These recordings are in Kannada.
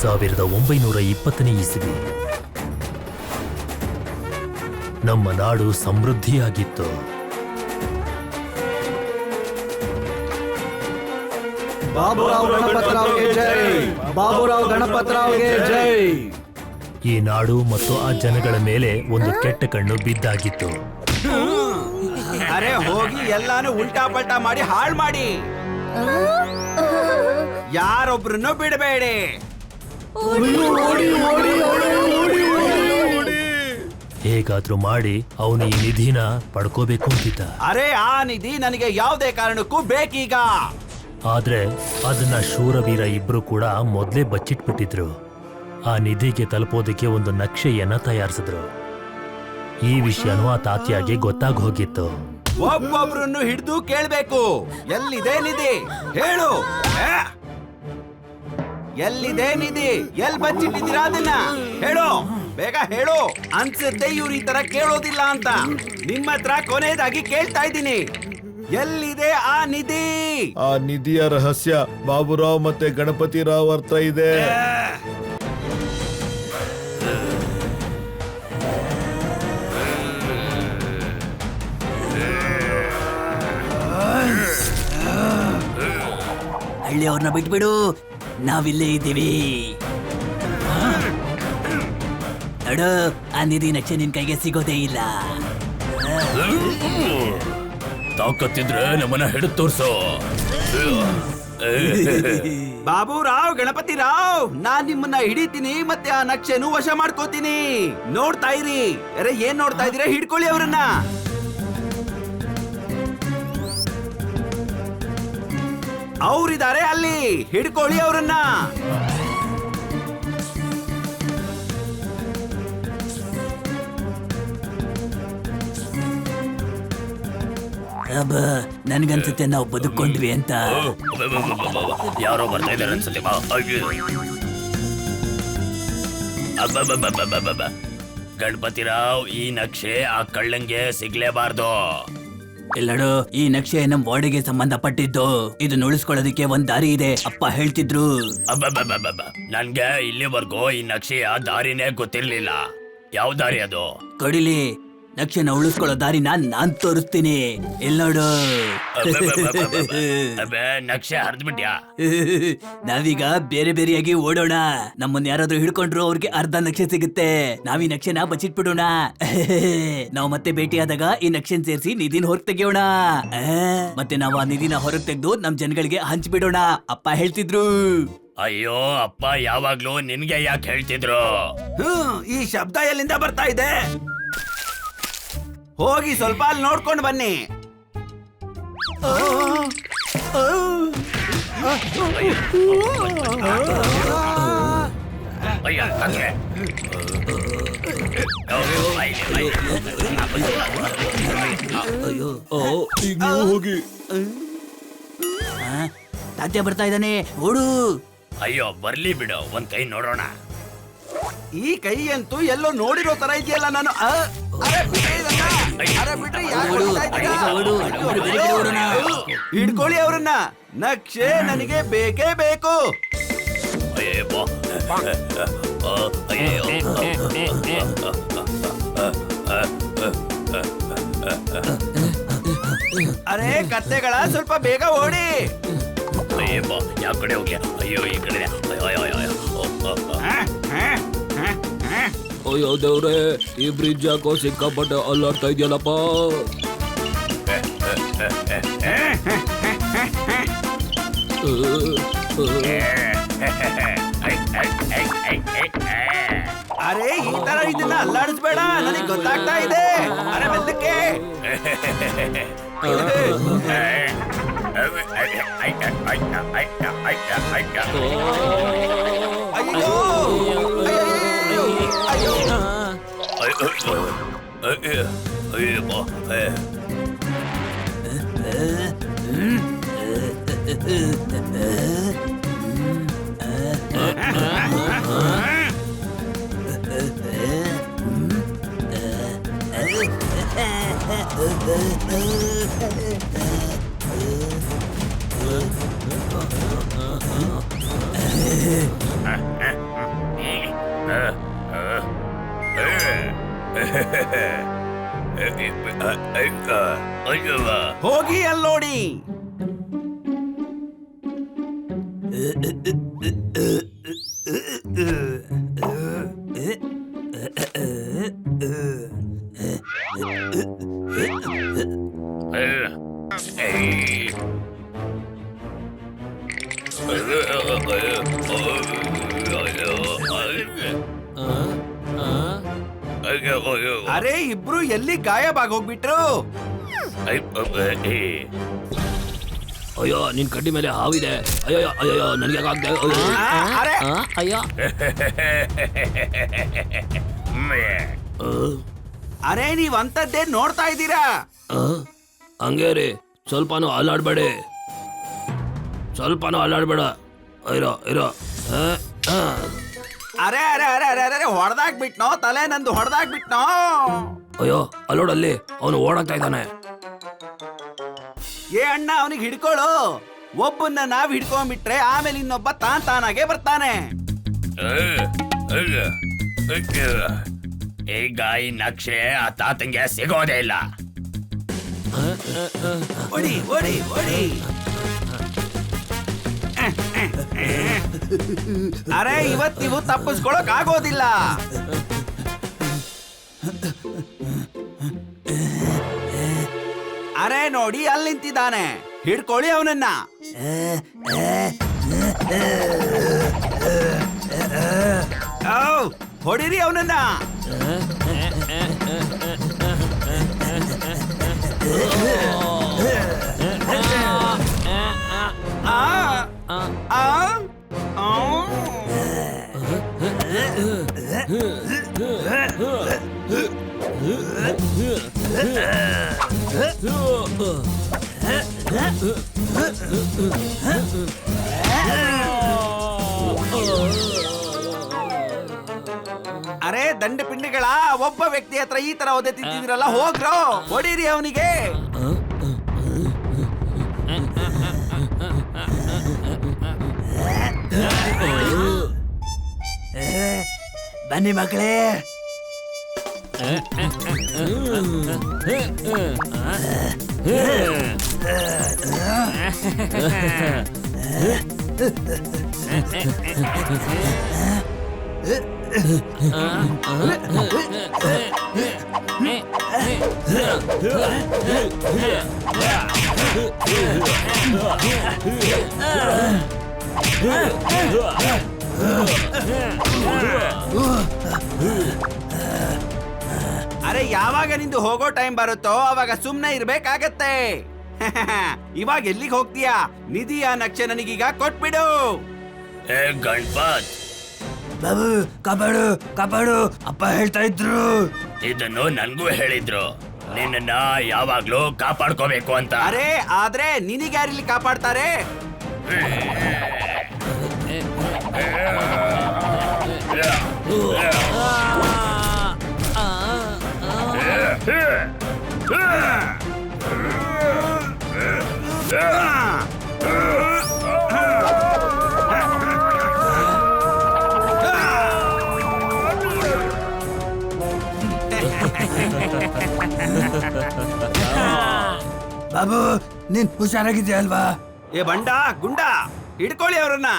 1920ನೇ ಇಸವಿ ನಮ್ಮ ನಾಡು ಸಮೃದ್ಧಿಯಾಗಿತ್ತು. ಬಾಬುರಾವ್ ಗಣಪತರಾವ್ಗೆ ಜೈ, ಬಾಬುರಾವ್ ಗಣಪತರಾವ್ಗೆ ಜೈ. ಈ ನಾಡು ಮತ್ತು ಆ ಜನಗಳ ಮೇಲೆ ಒಂದು ಕೆಟ್ಟ ಕಣ್ಣು ಬಿದ್ದಾಗಿತ್ತು. ಅರೆ ಹೋಗಿ ಎಲ್ಲಾನು ಉಲ್ಟಾ ಪಲ್ಟಾ ಮಾಡಿ ಹಾಳು ಮಾಡಿ, ಯಾರೊಬ್ರನ್ನು ಬಿಡಬೇಡಿ. ಹೇಗಾದ್ರೂ ಮಾಡಿ ಅವನು ಈ ನಿಧಿನ ಪಡ್ಕೋಬೇಕು ಅಂತಿದ್ದ. ಅರೆ ಆ ನಿಧಿ ನನಗೆ ಯಾವುದೇ ಕಾರಣಕ್ಕೂ ಬೇಕೀಗ. ಆದ್ರೆ ಅದನ್ನ ಶೂರವೀರ ಇಬ್ರು ಕೂಡ ಮೊದ್ಲೇ ಬಚ್ಚಿಟ್ಬಿಟ್ಟಿದ್ರು. ಆ ನಿಧಿಗೆ ತಲುಪೋದಕ್ಕೆ ಒಂದು ನಕ್ಷೆಯನ್ನ ತಯಾರಿಸಿದ್ರು. ಈ ವಿಷಯನೂ ಆ ತಾತ್ಯಾಗೆ ಗೊತ್ತಾಗ ಹೋಗಿತ್ತು. ಒಬ್ಬೊಬ್ರನ್ನು ಹಿಡಿದು ಕೇಳ್ಬೇಕು, ಎಲ್ಲಿದೆ ನಿಧಿ ಹೇಳು, ಎಲ್ಲಿದೆ ನಿಧಿ, ಎಲ್ಲಿ ಬಚ್ಚಿಟ್ಟಿದ್ದೀರಾ ಅದನ್ನ ಹೇಳು, ಬೇಗ ಹೇಳು. ಅನ್ಸುತ್ತೆ ಇವ್ರು ಈ ತರ ಕೇಳೋದಿಲ್ಲ ಅಂತ. ನಿಮ್ಮ ಹತ್ರ ಕೊನೆಯದಾಗಿ ಕೇಳ್ತಾ ಇದ್ದೀನಿ, ಎಲ್ಲಿದೆ ಆ ನಿಧಿ? ಆ ನಿಧಿಯ ರಹಸ್ಯ ಬಾಬುರಾವ್ ಮತ್ತೆ ಗಣಪತಿ ರಾವ್ ಹತ್ರ ಇದೆ. ಹಳ್ಳಿಯವ್ರನ್ನ ಬಿಟ್ಬಿಡು, ನಾವಿಲ್ಲೇ ಇದ್ದೀವಿ. ನೋಡು, ಆ ನಿಧಿ ನಕ್ಷೆ ನಿನ್ ಕೈಗೆ ಸಿಗೋದೇ ಇಲ್ಲ. ತಾಕತ್ತಿದ್ರೆ ನಮ್ಮನ್ನ ಹಿಡಿದು ತೋರ್ಸು. ಬಾಬುರಾವ್ ಗಣಪತಿ ರಾವ್, ನಾನ್ ನಿಮ್ಮನ್ನ ಹಿಡಿತೀನಿ ಮತ್ತೆ ಆ ನಕ್ಷೆನು ವಶ ಮಾಡ್ಕೋತೀನಿ. ನೋಡ್ತಾ ಇರಿ. ಅರೆ ಏನ್ ನೋಡ್ತಾ ಇದೀರಾ, ಹಿಡ್ಕೊಳ್ಳಿ ಅವರನ್ನ. ಅವ್ರಿದ್ದಾರೆ ಅಲ್ಲಿ, ಹಿಡ್ಕೊಳ್ಳಿ ಅವರನ್ನ. ಅಬ್ಬ, ನನ್ಗನ್ಸುತ್ತೆ ನಾವು ಬದುಕೊಂಡ್ವಿ ಅಂತ. ಯಾರೋ ಬರ್ತಾ ಇದಾರೆ ಅನ್ಸುತ್ತೆ. ಗಣಪತಿ ರಾವ್, ಈ ನಕ್ಷೆ ಆ ಕಳ್ಳಂಗೆ ಸಿಗ್ಲೇಬಾರ್ದು. ಎಲ್ಲಡು, ಈ ನಕ್ಷೆ ನಮ್ ಬಾಡಿಗೆ ಸಂಬಂಧಪಟ್ಟಿದ್ದು. ಇದನ್ನ ಉಳಿಸ್ಕೊಳ್ಳೋದಕ್ಕೆ ಒಂದ್ ದಾರಿ ಇದೆ, ಅಪ್ಪ ಹೇಳ್ತಿದ್ರು. ನನ್ಗೆ ಇಲ್ಲಿವರೆಗೂ ಈ ನಕ್ಷೆಯ ದಾರಿನೇ ಗೊತ್ತಿರ್ಲಿಲ್ಲ. ಯಾವ ದಾರಿ ಅದು? ಕೊಡಿಲಿ, ನಕ್ಷೆನ ಉಳಿಸ್ಕೊಳ್ಳೋ ದಾರಿನ ನಾನ್ ತೋರಿಸ್ತೀನಿ. ಎಲ್ಲೋಡು. ನಕ್ಷೆ ಹರಿದ್ಬಿಟ್ಯಾ? ನಾವೀಗ ಬೇರೆ ಬೇರೆಯಾಗಿ ಓಡೋಣ. ನಮ್ಮನ್ನ ಯಾರಾದ್ರೂ ಹಿಡ್ಕೊಂಡ್ರು ಅವ್ರಿಗೆ ಅರ್ಧ ನಕ್ಷೆ ಸಿಗುತ್ತೆ. ನಾವ್ ಈ ನಕ್ಷೆನ ಬಚ್ಚಿಟ್ಬಿಡೋಣ. ನಾವ್ ಮತ್ತೆ ಭೇಟಿಯಾದಾಗ ಈ ನಕ್ಷೆನ್ ಸೇರಿಸಿ ನಿಧಿನ ಹೊರಗ್ ತೆಗಿಯೋಣ. ಮತ್ತೆ ನಾವು ಆ ನಿಧಿನ ಹೊರಗ್ ತೆಗೆದು ನಮ್ ಜನಗಳಿಗೆ ಹಂಚ್ಬಿಡೋಣ, ಅಪ್ಪ ಹೇಳ್ತಿದ್ರು. ಅಯ್ಯೋ ಅಪ್ಪ ಯಾವಾಗ್ಲೂ ನಿನ್ಗೆ ಯಾಕೆ ಹೇಳ್ತಿದ್ರು? ಈ ಶಬ್ದ ಎಲ್ಲಿಂದ ಬರ್ತಾ ಇದೆ? ಹೋಗಿ ಸ್ವಲ್ಪ ಅಲ್ಲಿ ನೋಡ್ಕೊಂಡು ಬನ್ನಿ. ಹೋಗಿ. ತಾತ್ಯ ಬರ್ತಾ ಇದ್ದಾನೆ, ಓಡು. ಅಯ್ಯೋ ಬರ್ಲಿ ಬಿಡು, ಒಂದ್ ಕೈ ನೋಡೋಣ. ಈ ಕೈ ಅಂತೂ ಎಲ್ಲೋ ನೋಡಿರೋ ತರ ಇದೆಯಲ್ಲ. ನಾನು ಹಿಡ್ಕೊಳ್ಳಿ ಅವ್ರನ್ನ, ನಕ್ಷೆ ನನಗೆ ಬೇಕೇ ಬೇಕು. ಅರೆ ಕತ್ತೆಗಳ, ಸ್ವಲ್ಪ ಬೇಗ ಓಡಿ. ಯಾವ ಕಡೆ ಹೋಗ್ಯ? ಅಯ್ಯೋ ಈ ಕಡೆ. ಅಯ್ಯೋ ದೇವ್ರೆ, ಈ ಬ್ರಿಡ್ಜ್ ಯಾಕೋ ಸಿಕ್ಕಾಪಟ್ಟೆ ಅಲ್ಲಾಡ್ತಾ ಇದೆಯಲ್ಲಪ್ಪ. ಅರೆ ಈ ತರ ಇದನ್ನ ಅಲ್ಲಾಡಿಸ್ಬೇಡ, ನನಗೆ ಗೊತ್ತಾಗ್ತಾ ಇದೆ. ಅರೆ ಮೆಲ್ಲಕ್ಕೆ. ಅಯ್ಯೋ ಹೋಗಿ ಅಲ್ಲಿ ನೋಡಿ. ಅರೆ ಇಬ್ರು ಎಲ್ಲಿ ಗಾಯಬಾಗ್ ಹೋಗ್ಬಿಟ್ರು? ಅಯ್ಯೋ ನಿನ್ ಕಡ್ಡಿ ಮೇಲೆ ಹಾವಿದೆ. ಅಯ್ಯೋ ಅಯ್ಯೋ ನನಗೆ ಅರೆ ಅಯ್ಯೋ ಅರೆ ನೀವ್ ಅಂತದ್ದೇ ನೋಡ್ತಾ ಇದ್ದೀರಾ? ಹಂಗೆ ರೀ, ಸ್ವಲ್ಪನೂ ಅಲ್ಲಾಡ್ಬೇಡಿ, ಸ್ವಲ್ಪನೂ ಅಲ್ಲಾಡ್ಬೇಡ. ಇರೋ ಇರೋ. ಅರೆ ಅರೆ ಅರೆ ಅರೆ ಅರೆ ಹೊಡೆದಾಕ್ಬಿಟ್ನೋ, ತಲೆ ನಂದು ಹೊಡೆದಾಕ್ಬಿಟ್ನೋ. ಅಯ್ಯೋ ಅಲ್ಲೋಡಲ್ಲಿ ಅವನು ಓಡಾಕ್ತಾ ಇದ್ದಾನೆ. ಏ ಅಣ್ಣ ಅವನಿಗೆ ಹಿಡ್ಕೊಳ್ಳು. ಒಬ್ಬನ್ನ ನಾವ್ ಹಿಡ್ಕೊಂಡ್ಬಿಟ್ರೆ ಆಮೇಲೆ ಇನ್ನೊಬ್ಬ ತಾನಾಗೆ ಬರ್ತಾನೆ. ಈಗ ಈ ನಕ್ಷೆ ಆ ತಾತಂಗೆ ಸಿಗೋದೇ ಇಲ್ಲ. ಓಡಿ ಓಡಿ ಓಡಿ. ಅರೆ ಇವತ್ತಿವು ತಪ್ಪಿಸ್ಕೊಳಕ್ ಆಗೋದಿಲ್ಲ. ಅರೆ ನೋಡಿ ಅಲ್ಲಿ ನಿಂತಿದ್ದಾನೆ, ಹಿಡ್ಕೊಳ್ಳಿ ಅವನನ್ನ. ಹೊಡಿರಿ ಅವನನ್ನ. ಅರೆ ದಂಡ ಪಿಂಡಿಗಳ ಒಬ್ಬ ವ್ಯಕ್ತಿ ಹತ್ರ ಈ ತರ ಒದೆ ತಿಂತಿದ್ರಲ್ಲ, ಹೋಗ್ರೋ ಹೊಡೀರಿ ಅವನಿಗೆ. ಬನ್ನಿ ಮಕ್ಕಳೇ. ಅರೆ ಯಾವಾಗ ನಿಂದು ಹೋಗೋ ಟೈಮ್ ಬರುತ್ತೋ ಅವಾಗ ಸುಮ್ನೆ ಇರ್ಬೇಕಾಗತ್ತೆ. ಇವಾಗ ಎಲ್ಲಿಗೆ ಹೋಗ್ತೀಯಾ? ನಿಧಿಯ ನಕ್ಷೆ ನನಗೀಗ ಕೊಟ್ಬಿಡು. ಗಣಪತ್, ಬಾಬು ಕಾಪಾಡು ಕಾಪಾಡು, ಅಪ್ಪ ಹೇಳ್ತಾ ಇದ್ರು. ಇದನ್ನು ನನ್ಗೂ ಹೇಳಿದ್ರು, ನಿನ್ನ ಯಾವಾಗ್ಲೂ ಕಾಪಾಡ್ಕೋಬೇಕು ಅಂತ. ಅರೆ ಆದ್ರೆ ನಿನಗ್ಯಾರಿಲ್ಲಿ ಕಾಪಾಡ್ತಾರೆ? ಬಾಬು ನೀನ್ ಹುಷಾರಾಗಿದ್ಯಾ ಅಲ್ವಾ? ಏ ಬಂಡ ಗುಂಡ, ಹಿಡ್ಕೊಳ್ಳಿ ಅವ್ರನ್ನ.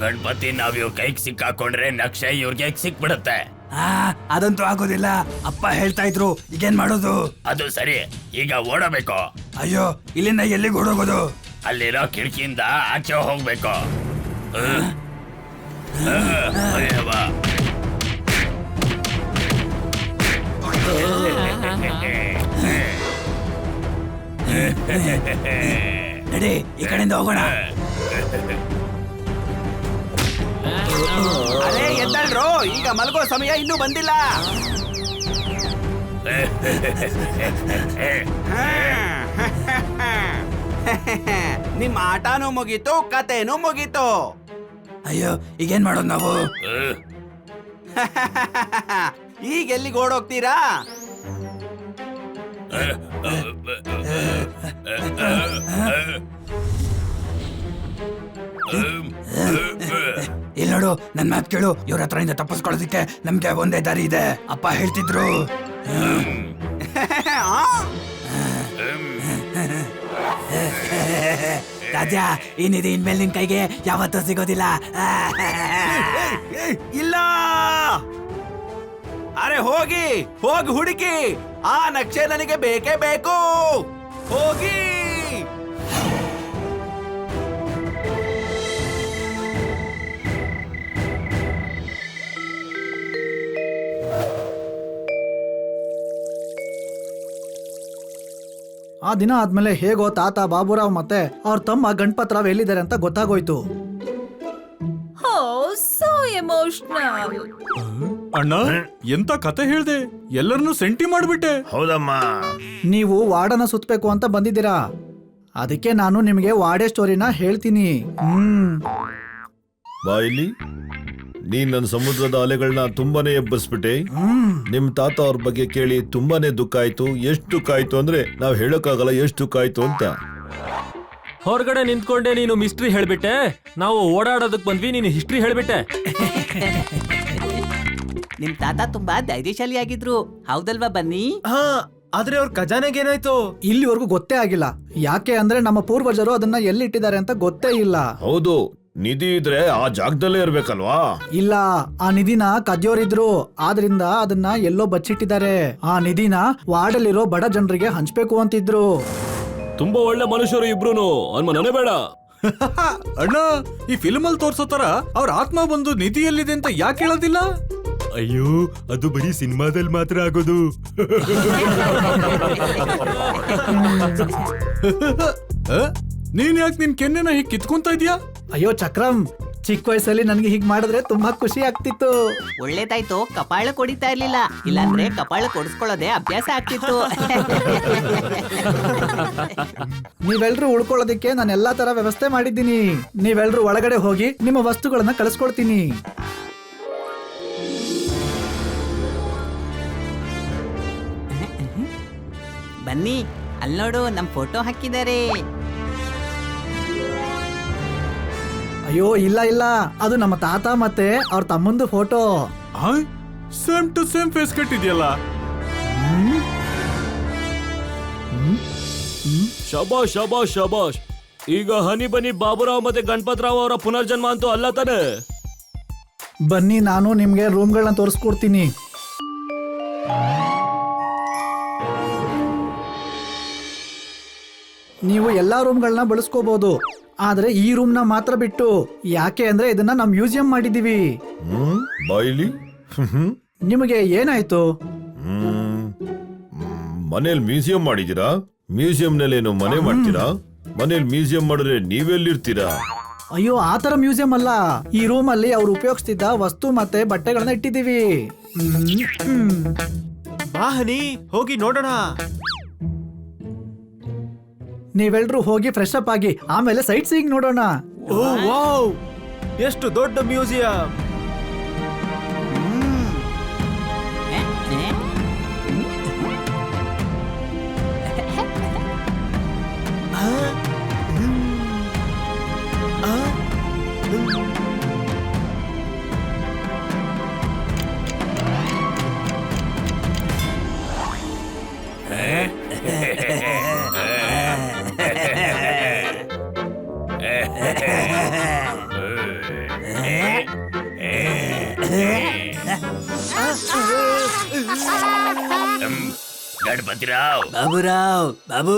ಗಣಪತಿ, ನಾವ್ ಇವ್ ಕೈಗೆ ಸಿಕ್ಕಾಕೊಂಡ್ರೆ ನಕ್ಷೆ ಇವ್ರಿಗೆ ಸಿಕ್ಬಿಡುತ್ತೆ. ಅದಂತೂ ಆಗೋದಿಲ್ಲ, ಅಪ್ಪ ಹೇಳ್ತಾ ಇದ್ರು. ಈಗೇನ್ ಮಾಡೋದು? ಅದು ಸರಿ, ಈಗ ಓಡಬೇಕು. ಅಯ್ಯೋ ಇಲ್ಲಿಂದ ಎಲ್ಲಿಗೆ ಓಡೋಗೋದು? ಅಲ್ಲಿರೋ ಕಿಟಕಿಯಿಂದ ಆಚೆ ಹೋಗ್ಬೇಕು. ಅಯ್ಯವ್ವ. ನಡಿ ಈ ಕಡೆಯಿಂದ ಹೋಗೋಣ. ಅರೆ ಎದ್ದಳ್ರೋ, ಈಗ ಮಲಗೋ ಸಮಯ ಇನ್ನೂ ಬಂದಿಲ್ಲ. ನಿಮ್ಮ ಆಟನೂ ಮುಗೀತು, ಕತೆನೂ ಮುಗೀತು. ಅಯ್ಯೋ ಈಗೇನ್ ಮಾಡೋದು ನಾವು? ಈಗ ಎಲ್ಲಿಗೆ ಓಡೋಗ್ತೀರಾ? ಇಲ್ಲಿ ನೋಡು, ನನ್ ಮಾತು ಕೇಳು. ಇವ್ರ ಹತ್ರದಿಂದ ತಪ್ಪಿಸ್ಕೊಳ್ಳೋದಕ್ಕೆ ನಮ್ಗೆ ಒಂದೇ ದಾರಿ ಇದೆ. ಅಪ್ಪ ಹೇಳ್ತಿದ್ರು. ರಾಜ, ಈ ನಿಧಿ ಇನ್ಮೇಲೆ ನಿನ್ ಕೈಗೆ ಯಾವತ್ತೂ ಸಿಗೋದಿಲ್ಲ. ಇಲ್ಲ, ಅರೆ ಹೋಗಿ ಹೋಗಿ ಹುಡುಕಿ. ಆ ನಕ್ಷೆ ನನಗೆ ಬೇಕೇ ಬೇಕು. ಹೋಗಿ. ಆ ದಿನ ಆದ್ಮೇಲೆ ಹೇಗೋ ತಾತ ಬಾಬುರಾವ್ ಮತ್ತೆ ಅವ್ರ ತಮ್ಮ ಗಣಪತರಾವ್ ಎಲ್ಲಿದ್ದಾರೆ ಅಂತ ಗೊತ್ತಾಗೋಯ್ತು. So emotional. ಅಣ್ಣ, ಎಂತ ಕತೆ ಹೇಳ್ದೆ, ಎಲ್ಲರನ್ನೂ ಸೆಂಟಿ ಮಾಡ್ಬಿಟ್ಟೆ. ಹೌದಮ್ಮ. ನೀವು ವಾರ್ಡನ ಸುತ್ತಬೇಕು ಅಂತ ಬಂದಿದ್ದೀರಾ, ಅದಕ್ಕೆ ನಾನು ನಿಮಗೆ ವಾಡೆ ಸ್ಟೋರಿನ ಹೇಳ್ತೀನಿ. ಬಾ ಇಲ್ಲಿ. ನೀನ್ ನನ್ನ ಸಮುದ್ರದ ಅಲೆಗಳನ್ನ ತುಂಬಾನೇ ಎಬ್ಬರಿಸ್ಬಿಟ್ಟೆ. ನಿಮ್ ತಾತ ಅವ್ರ ಬಗ್ಗೆ ಕೇಳಿ ತುಂಬಾನೇ ದುಃಖ ಆಯ್ತು. ಎಷ್ಟು ದುಃಖ ಆಯ್ತು ಅಂದ್ರೆ ನಾವ್ ಹೇಳಕ್ಕಾಗಲ್ಲ ಎಷ್ಟು ದುಃಖ ಆಯ್ತು ಅಂತ. ಹೊರಗಡೆ ನಿಂತ್ಕೊಂಡೆ ನೀನು ಮಿಸ್ಟ್ರಿ ಹೇಳ್ಬಿಟ್ಟೆ, ನಾವು ಓಡಾಡೋದಕ್ ಬಂದ್ವಿ, ನೀನು ಹಿಸ್ಟ್ರಿ ಹೇಳ್ಬಿಟ್ಟೆ. ನಿಮ್ ತಾತ ತುಂಬಾ ಧೈರ್ಯಶಾಲಿ ಆಗಿದ್ರು, ಹೌದಲ್ವಾ? ಬನ್ನಿ. ಆದ್ರೆ ಅವ್ರ ಖಜಾನೆಗೆ ಏನಾಯ್ತು? ಇಲ್ಲಿವರೆಗೂ ಗೊತ್ತೇ ಆಗಿಲ್ಲ. ಯಾಕೆ ಅಂದ್ರೆ ನಮ್ಮ ಪೂರ್ವಜರು ಅದನ್ನ ಎಲ್ಲಿಟ್ಟಿದ್ದಾರೆ ಅಂತ ಗೊತ್ತೇ ಇಲ್ಲ. ಹೌದು, ನಿಧಿ ಇದ್ರೆ ಆ ಜಾಗದಲ್ಲೇ ಇರ್ಬೇಕಲ್ವಾ? ಇಲ್ಲ, ಆ ನಿಧಿನ ಕದ್ಯೋರಿದ್ರು, ಆದ್ರಿಂದ ಅದನ್ನ ಎಲ್ಲೋ ಬಚ್ಚಿಟ್ಟಿದ್ದಾರೆ. ಆ ನಿಧಿನ ವಾರ್ಡಲ್ಲಿರೋ ಬಡ ಜನರಿಗೆ ಹಂಚ್ಬೇಕು ಅಂತಿದ್ರು. ತುಂಬಾ ಒಳ್ಳೆ ಮನುಷ್ಯರು ಇಬ್ರುನು, ಅನ್ಮನೇ ಬೇಡ. ಅಣ್ಣ, ಈ ಫಿಲ್ಮ್ ಅಲ್ಲಿ ತೋರ್ಸೋ ತರ ಅವ್ರ ಆತ್ಮ ಬಂದು ನಿಧಿ ಎಲ್ಲಿದೆ ಅಂತ ಯಾಕೆ ಹೇಳೋದಿಲ್ಲ? ಅಯ್ಯೋ, ಅದು ಬರೀ ಸಿನಿಮಾದಲ್ಲಿ ಮಾತ್ರ ಆಗೋದು. ನೀನ್ ಯಾಕೆ ನಿನ್ ಕೆನ್ನೆನ ಹೀಗೆ ಕಿತ್ಕೊಂತ ಇದೀಯಾ? ಅಯ್ಯೋ ಚಕ್ರಂ, ಚಿಕ್ಕ ವಯಸ್ಸಲ್ಲಿ ನನ್ಗೆ ಹೀಗ್ ಮಾಡಿದ್ರೆ ತುಂಬಾ ಖುಷಿ ಆಗ್ತಿತ್ತು. ಒಳ್ಳೇದಾಯ್ತು, ಕಪಾಳ ಕೊಡಿತಾ ಇರ್ಲಿಲ್ಲ, ಇಲ್ಲಾಂದ್ರೆ ಕಪಾಳ ಕೊಡಿಸ್ಕೊಳ್ಳೋದೇ ಅಭ್ಯಾಸ ಆಗ್ತಿತ್ತು. ನೀವೆಲ್ರೂ ಉಳ್ಕೊಳ್ಳೋದಕ್ಕೆ ನಾನು ಎಲ್ಲಾ ತರ ವ್ಯವಸ್ಥೆ ಮಾಡಿದ್ದೀನಿ. ನೀವೆಲ್ರೂ ಒಳಗಡೆ ಹೋಗಿ ನಿಮ್ಮ ವಸ್ತುಗಳನ್ನ ಕಳಿಸ್ಕೊಡ್ತೀನಿ. ಬನ್ನಿ, ಅಲ್ಲಿ ನೋಡು, ನಮ್ ಫೋಟೋ ಹಾಕಿದ್ದಾರೆ. ಅಯ್ಯೋ ಇಲ್ಲ ಇಲ್ಲ, ಅದು ನಮ್ಮ ತಾತ ಮತ್ತೆ ಅವ್ರ ತಮ್ಮಂದು photo. Same to same face ಕಟ್ಟಿದ್ಯಲ್ಲ. ಶಬಾಷ್ ಶಬಾಷ್ ಶಬಾಷ್. ಈಗ ಹನಿ ಬನಿ ಬಾಬುರಾವ್ ಮತ್ತೆ ಗಣಪತರಾವ್ ಅವರ ಪುನರ್ಜನ್ಮ ಅಂತೂ ಅಲ್ಲ ತಾನೆ? ಬನ್ನಿ, ನಾನು ನಿಮ್ಗೆ ರೂಮ್ಗಳನ್ನ ತೋರಿಸ್ಕೊಡ್ತೀನಿ. ನೀವು ಎಲ್ಲಾ ರೂಮ್ಗಳನ್ನ ಬಳಸ್ಕೋಬಹುದು, ಆದ್ರೆ ಈ ರೂಮ್ ನ ಮಾತ್ರ ಬಿಟ್ಟು. ಯಾಕೆ ಅಂದ್ರೆ ಇದನ್ನ ನಾವು ಮ್ಯೂಸಿಯಂ ಮಾಡಿದೀವಿ. ಬಾ ಇಲ್ಲಿ. ನಿಮಗೆ ಏನಾಯ್ತು? ಮನೇಲಿ ಮ್ಯೂಸಿಯಂ ಮಾಡಿದೀರಾ? ಮ್ಯೂಸಿಯಂ ನಲ್ಲಿ ಏನು ಮನೆ ಮಾಡ್ತೀರಾ? ಮನೇಲಿ ಮ್ಯೂಸಿಯಂ ಮಾಡಿದ್ರೆ ನೀವೆಲ್ಲಿರ್ತೀರಾ? ಅಯ್ಯೋ, ಆತರ ಮ್ಯೂಸಿಯಂ ಅಲ್ಲ. ಈ ರೂಮ್ ಅಲ್ಲಿ ಅವ್ರು ಉಪಯೋಗಿಸ್ತಿದ್ದ ವಸ್ತು ಮತ್ತೆ ಬಟ್ಟೆಗಳನ್ನ ಇಟ್ಟಿದೀವಿ. ಬಾ ಹನಿ, ಹೋಗಿ ನೋಡೋಣ. ನೀವೆಲ್ರೂ ಹೋಗಿ ಫ್ರೆಶ್ ಅಪ್ ಆಗಿ ಆಮೇಲೆ ಸೈಟ್ ಸೀಯಿಂಗ್ ನೋಡೋಣ. ಓ ವಾವ್, ಎಷ್ಟು ದೊಡ್ಡ ಮ್ಯೂಸಿಯಂ. ಗಣಪತಿರಾವ್, ಬಾಬುರಾವ್, ಬಾಬು